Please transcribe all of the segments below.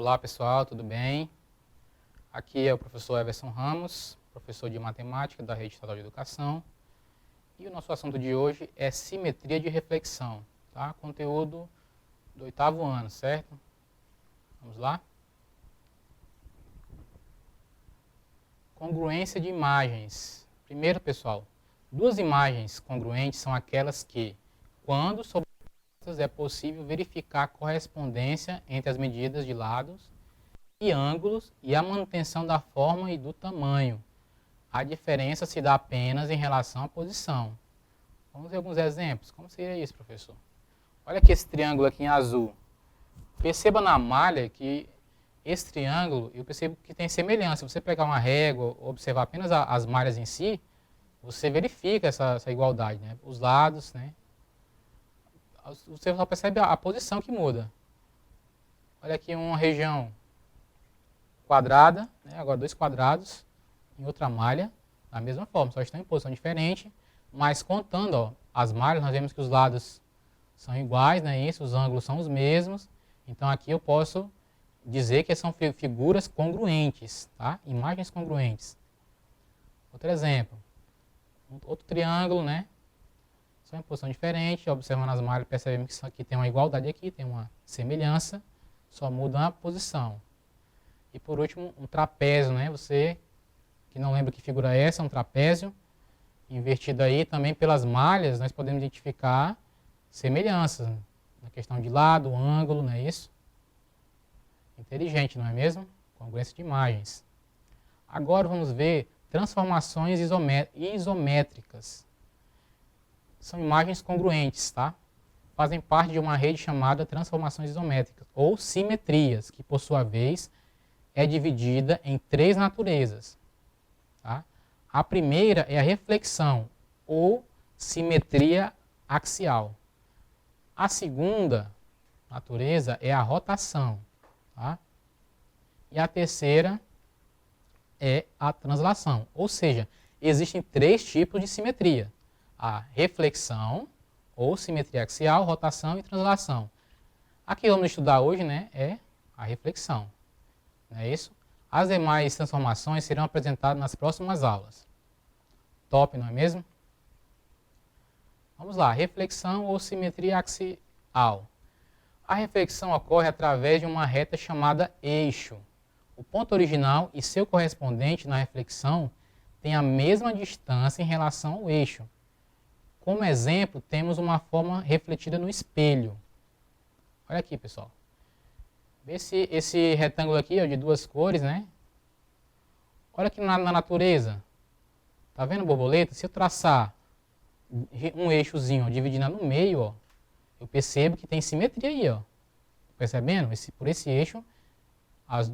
Olá pessoal, tudo bem? Aqui é o professor Everson Ramos, professor de matemática da Rede Estadual de Educação. E o nosso assunto de hoje é simetria de reflexão, tá? Conteúdo do 8º ano, certo? Vamos lá? Congruência de imagens. Primeiro, pessoal, duas imagens congruentes são aquelas que, quando sobrepostas, é possível verificar a correspondência entre as medidas de lados e ângulos e a manutenção da forma e do tamanho. A diferença se dá apenas em relação à posição. Vamos ver alguns exemplos. Como seria isso, professor? Olha aqui esse triângulo aqui em azul. Perceba na malha que esse triângulo, eu percebo que tem semelhança. Se você pegar uma régua, observar apenas as malhas em si, você verifica essa igualdade, né? Os lados, né? Você só percebe a posição que muda. Olha aqui uma região quadrada, né? Agora dois quadrados em outra malha, da mesma forma, só estão em posição diferente, mas contando ó, as malhas, nós vemos que os lados são iguais, né? Isso, os ângulos são os mesmos. Então aqui eu posso dizer que são figuras congruentes, tá? Imagens congruentes. Outro exemplo, outro triângulo, né? Só em posição diferente, observando as malhas, percebemos que isso aqui tem uma igualdade aqui, tem uma semelhança, só muda a posição. E por último, um trapézio, né? Você que não lembra que figura é essa, um trapézio, invertido aí também pelas malhas, nós podemos identificar semelhanças na questão de lado, ângulo, não é isso? Inteligente, não é mesmo? Congruência de imagens. Agora vamos ver transformações isométricas. São imagens congruentes, tá? Fazem parte de uma rede chamada transformações isométricas, ou simetrias, que por sua vez é dividida em três naturezas. Tá? A primeira é a reflexão, ou simetria axial. A segunda natureza é a rotação. Tá? E a terceira é a translação. Ou seja, existem três tipos de simetria. A reflexão, ou simetria axial, rotação e translação. A que vamos estudar hoje, né, é a reflexão. Não é isso? As demais transformações serão apresentadas nas próximas aulas. Top, não é mesmo? Vamos lá, reflexão ou simetria axial. A reflexão ocorre através de uma reta chamada eixo. O ponto original e seu correspondente na reflexão têm a mesma distância em relação ao eixo. Como exemplo, temos uma forma refletida no espelho. Olha aqui, pessoal. Esse retângulo aqui, ó, de duas cores, né? Olha aqui na natureza. Tá vendo borboleta? Se eu traçar um eixozinho, ó, dividindo no meio, ó, eu percebo que tem simetria aí, ó. Percebendo? Por esse eixo,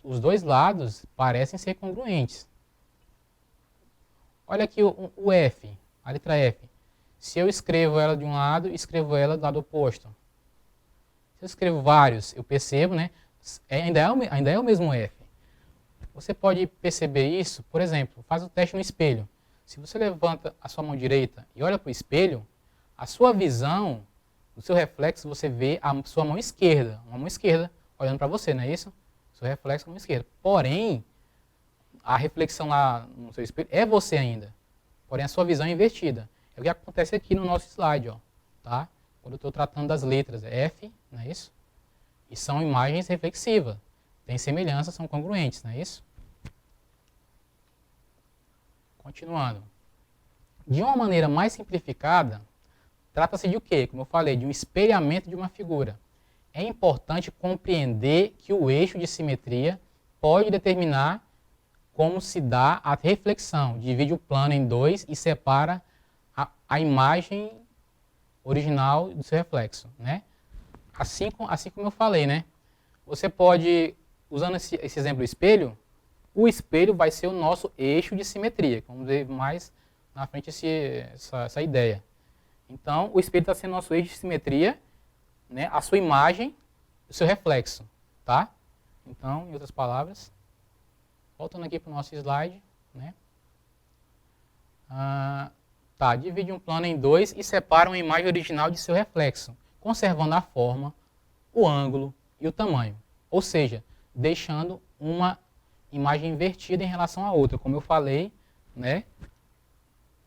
os dois lados parecem ser congruentes. Olha aqui o F, a letra F. Se eu escrevo ela de um lado, escrevo ela do lado oposto. Se eu escrevo vários, eu percebo, né? Ainda é o mesmo F. Você pode perceber isso, por exemplo, faz o teste no espelho. Se você levanta a sua mão direita e olha para o espelho, a sua visão, o seu reflexo, você vê a sua mão esquerda. Uma mão esquerda olhando para você, não é isso? Seu reflexo com a mão esquerda. Porém, a reflexão lá no seu espelho é você ainda. Porém, a sua visão é invertida. É o que acontece aqui no nosso slide, ó, tá? Quando eu estou tratando das letras F, não é isso? E são imagens reflexivas. Tem semelhança, são congruentes, não é isso? Continuando. De uma maneira mais simplificada, trata-se de o quê? Como eu falei, de um espelhamento de uma figura. É importante compreender que o eixo de simetria pode determinar como se dá a reflexão. Divide o plano em dois e separa a imagem original do seu reflexo, né? Assim como eu falei, né? Você pode, usando esse exemplo do espelho, o espelho vai ser o nosso eixo de simetria. Vamos ver mais na frente essa ideia. Então, o espelho está sendo nosso eixo de simetria, né? A sua imagem, o seu reflexo, tá? Então, em outras palavras, voltando aqui para o nosso slide, né? Divide um plano em dois e separa uma imagem original de seu reflexo, conservando a forma, o ângulo e o tamanho. Ou seja, deixando uma imagem invertida em relação à outra. Como eu falei, né?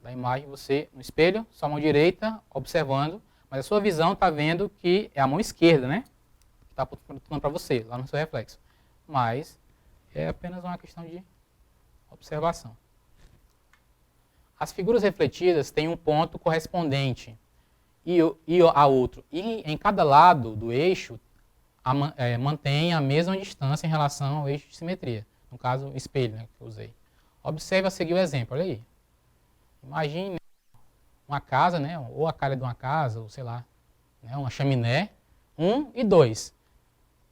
Da imagem, você no espelho, sua mão direita observando, mas a sua visão está vendo que é a mão esquerda, né? Que está apontando para você, lá no seu reflexo. Mas é apenas uma questão de observação. As figuras refletidas têm um ponto correspondente e a outro. E em cada lado do eixo mantém a mesma distância em relação ao eixo de simetria. No caso, o espelho, né, que eu usei. Observe a seguir o exemplo, olha aí. Imagine uma casa, né, ou a calha de uma casa, ou sei lá, né, uma chaminé, 1 e 2.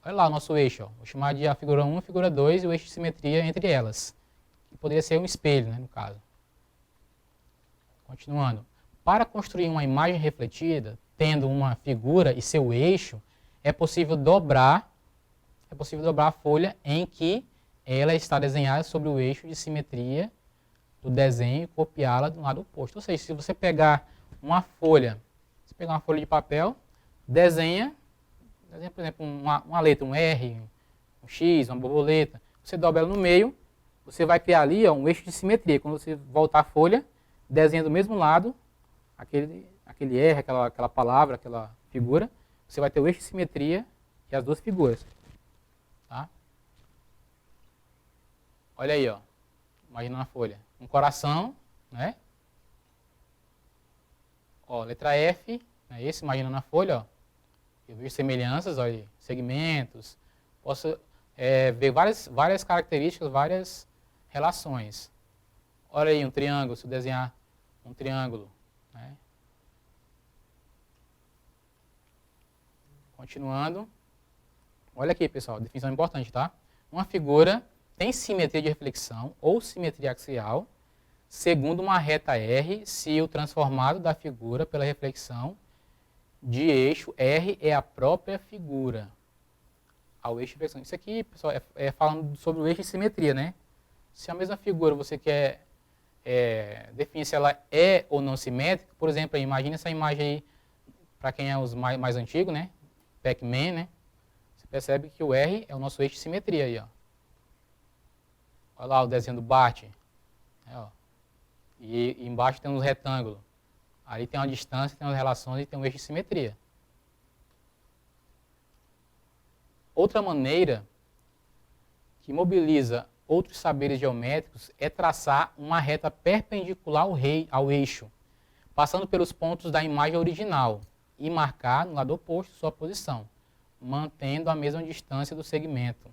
Olha lá o nosso eixo, ó. Vou chamar de a figura 1 e a figura 2 e o eixo de simetria entre elas. Que poderia ser um espelho, né, no caso. Continuando. Para construir uma imagem refletida, tendo uma figura e seu eixo, é possível dobrar a folha em que ela está desenhada sobre o eixo de simetria do desenho e copiá-la do lado oposto. Ou seja, se você pegar uma folha, de papel, desenha, por exemplo, uma letra, um R, um X, uma borboleta, você dobra ela no meio, você vai criar ali um eixo de simetria. Quando você voltar a folha, desenha do mesmo lado, aquele R, aquela palavra, aquela figura, você vai ter o eixo de simetria e as duas figuras. Tá? Olha aí, ó. Imagina na folha. Um coração, né? Ó, letra F, né? Esse, imagina na folha, ó. Eu vejo semelhanças, olha aí, segmentos. Posso ver várias características, várias relações. Olha aí, um triângulo, se eu desenhar um triângulo, né? Continuando. Olha aqui, pessoal, definição importante, tá? Uma figura tem simetria de reflexão ou simetria axial, segundo uma reta R, se o transformado da figura pela reflexão de eixo R é a própria figura. Ao eixo de reflexão. Isso aqui, pessoal, falando sobre o eixo de simetria, né? Se a mesma figura você quer definir se ela é ou não simétrica, por exemplo, imagine essa imagem aí, para quem é os mais antigos, né? Pac-Man, né? Você percebe que o R é o nosso eixo de simetria aí, ó. Olha lá o desenho do Bart. Ó. E embaixo tem uns retângulos. Ali tem uma distância, tem umas relações e tem um eixo de simetria. Outra maneira que mobiliza outros saberes geométricos é traçar uma reta perpendicular ao eixo, passando pelos pontos da imagem original e marcar no lado oposto sua posição, mantendo a mesma distância do segmento.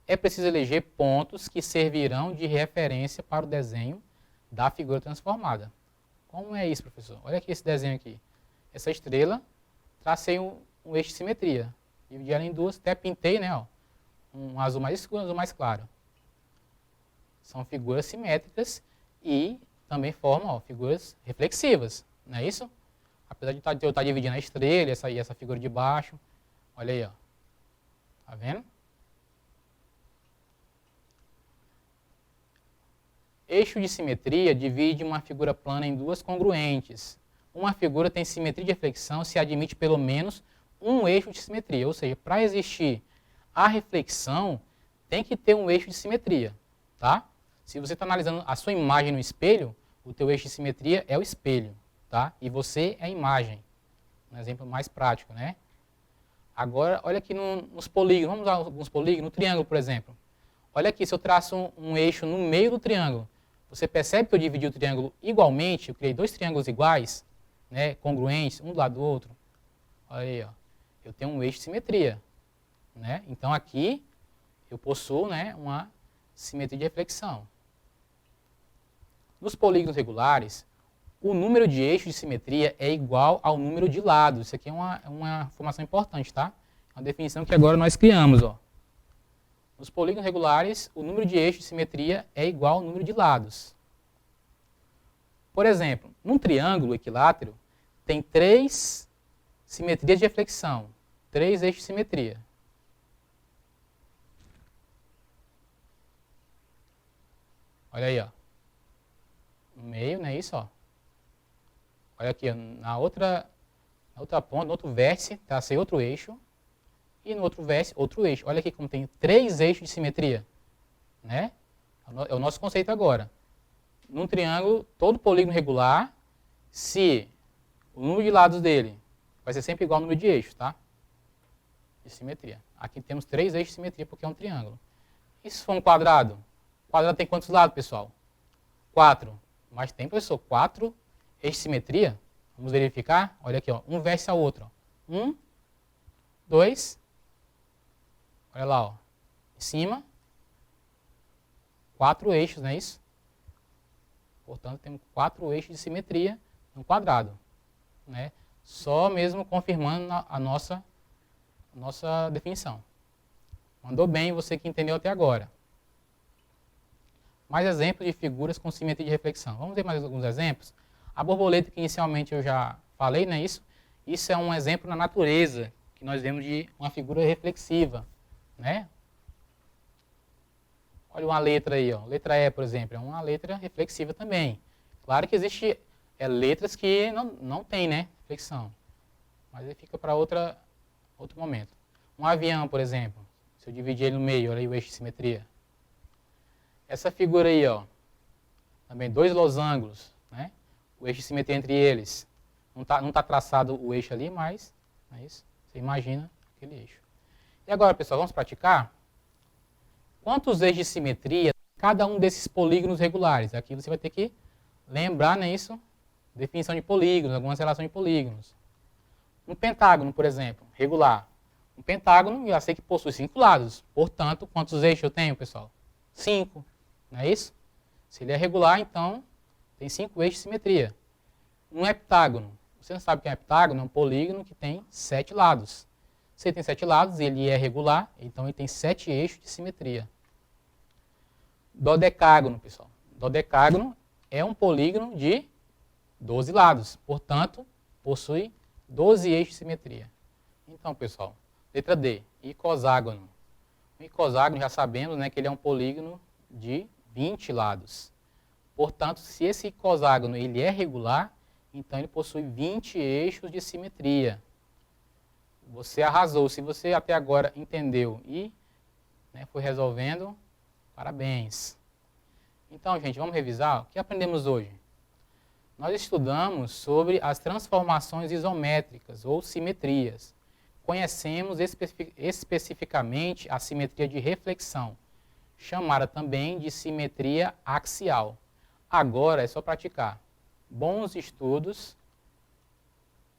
É preciso eleger pontos que servirão de referência para o desenho da figura transformada. Como é isso, professor? Olha aqui esse desenho aqui. Essa estrela, tracei um eixo de simetria. Dividi ela em duas, até pintei, né? Ó, um azul mais escuro e um azul mais claro. São figuras simétricas e também formam figuras reflexivas. Não é isso? Apesar de eu estar dividindo a estrela e essa figura de baixo. Olha aí, ó. Tá vendo? Eixo de simetria divide uma figura plana em duas congruentes. Uma figura tem simetria de reflexão se admite pelo menos um eixo de simetria. Ou seja, para existir a reflexão, tem que ter um eixo de simetria. Tá? Se você está analisando a sua imagem no espelho, o teu eixo de simetria é o espelho. Tá? E você é a imagem. Um exemplo mais prático, né? Agora, olha aqui nos polígonos. Vamos usar alguns polígonos. No triângulo, por exemplo. Olha aqui, se eu traço um eixo no meio do triângulo, você percebe que eu dividi o triângulo igualmente, eu criei dois triângulos iguais, né, congruentes, um do lado do outro. Olha aí, ó. Eu tenho um eixo de simetria. Né? Então aqui eu possuo, né, uma simetria de reflexão. Nos polígonos regulares, o número de eixos de simetria é igual ao número de lados. Isso aqui é uma informação importante, tá? É uma definição que agora nós criamos, ó. Nos polígonos regulares, o número de eixos de simetria é igual ao número de lados. Por exemplo, num triângulo equilátero, tem 3 simetrias de reflexão, 3 eixos de simetria. Olha aí, ó. No meio, não é isso? Ó. Olha aqui, ó, na outra ponta, no outro vértice, tracei outro eixo. e no outro vértice, outro eixo. Olha aqui como tem 3 eixos de simetria. Né? É o nosso conceito agora. Num triângulo, todo polígono regular, se o número de lados dele vai ser sempre igual ao número de eixos, tá? De simetria. Aqui temos 3 eixos de simetria porque é um triângulo. E se for um quadrado? O quadrado tem quantos lados, pessoal? 4. Mas tem, professor, 4 eixos de simetria? Vamos verificar? Olha aqui, ó, um vértice ao outro. 1, 2, olha lá, ó, em cima, 4 eixos, não é isso? Portanto, temos 4 eixos de simetria no quadrado. Né? Só mesmo confirmando a nossa definição. Mandou bem você que entendeu até agora. Mais exemplos de figuras com simetria de reflexão. Vamos ver mais alguns exemplos? A borboleta, que inicialmente eu já falei, não é isso? Isso é um exemplo na natureza, que nós vemos de uma figura reflexiva. Né? Olha uma letra aí, ó. Letra E, por exemplo, é uma letra reflexiva também. Claro que existe letras que não tem, né, reflexão. Mas aí fica para outro momento. Um avião, por exemplo, se eu dividir ele no meio, olha aí o eixo de simetria. Essa figura aí, ó, também 2 losangos, né? O eixo de simetria entre eles. Não tá traçado o eixo ali, mas é isso. Você imagina aquele eixo. E agora, pessoal, vamos praticar? Quantos eixos de simetria cada um desses polígonos regulares? Aqui você vai ter que lembrar, não é isso? Definição de polígonos, algumas relações de polígonos. Um pentágono, por exemplo, regular. Um pentágono, eu já sei que possui 5 lados. Portanto, quantos eixos eu tenho, pessoal? 5. Não é isso? Se ele é regular, então, tem 5 eixos de simetria. Um heptágono. Você não sabe o que é um heptágono? É um polígono que tem 7 lados. Se ele tem 7 lados, ele é regular, então ele tem 7 eixos de simetria. Dodecágono, pessoal. Dodecágono é um polígono de 12 lados. Portanto, possui 12 eixos de simetria. Então, pessoal, letra D, icoságono. O icoságone já sabemos, né, que ele é um polígono de 20 lados. Portanto, se esse icoságone ele é regular, então ele possui 20 eixos de simetria. Você arrasou. Se você até agora entendeu e foi resolvendo, parabéns. Então, gente, vamos revisar. O que aprendemos hoje? Nós estudamos sobre as transformações isométricas ou simetrias. Conhecemos especificamente a simetria de reflexão, chamada também de simetria axial. Agora é só praticar. Bons estudos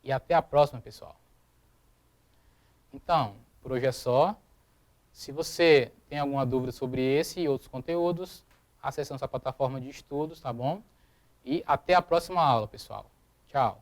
e até a próxima, pessoal. Então, por hoje é só. Se você tem alguma dúvida sobre esse e outros conteúdos, acesse nossa plataforma de estudos, tá bom? E até a próxima aula, pessoal. Tchau.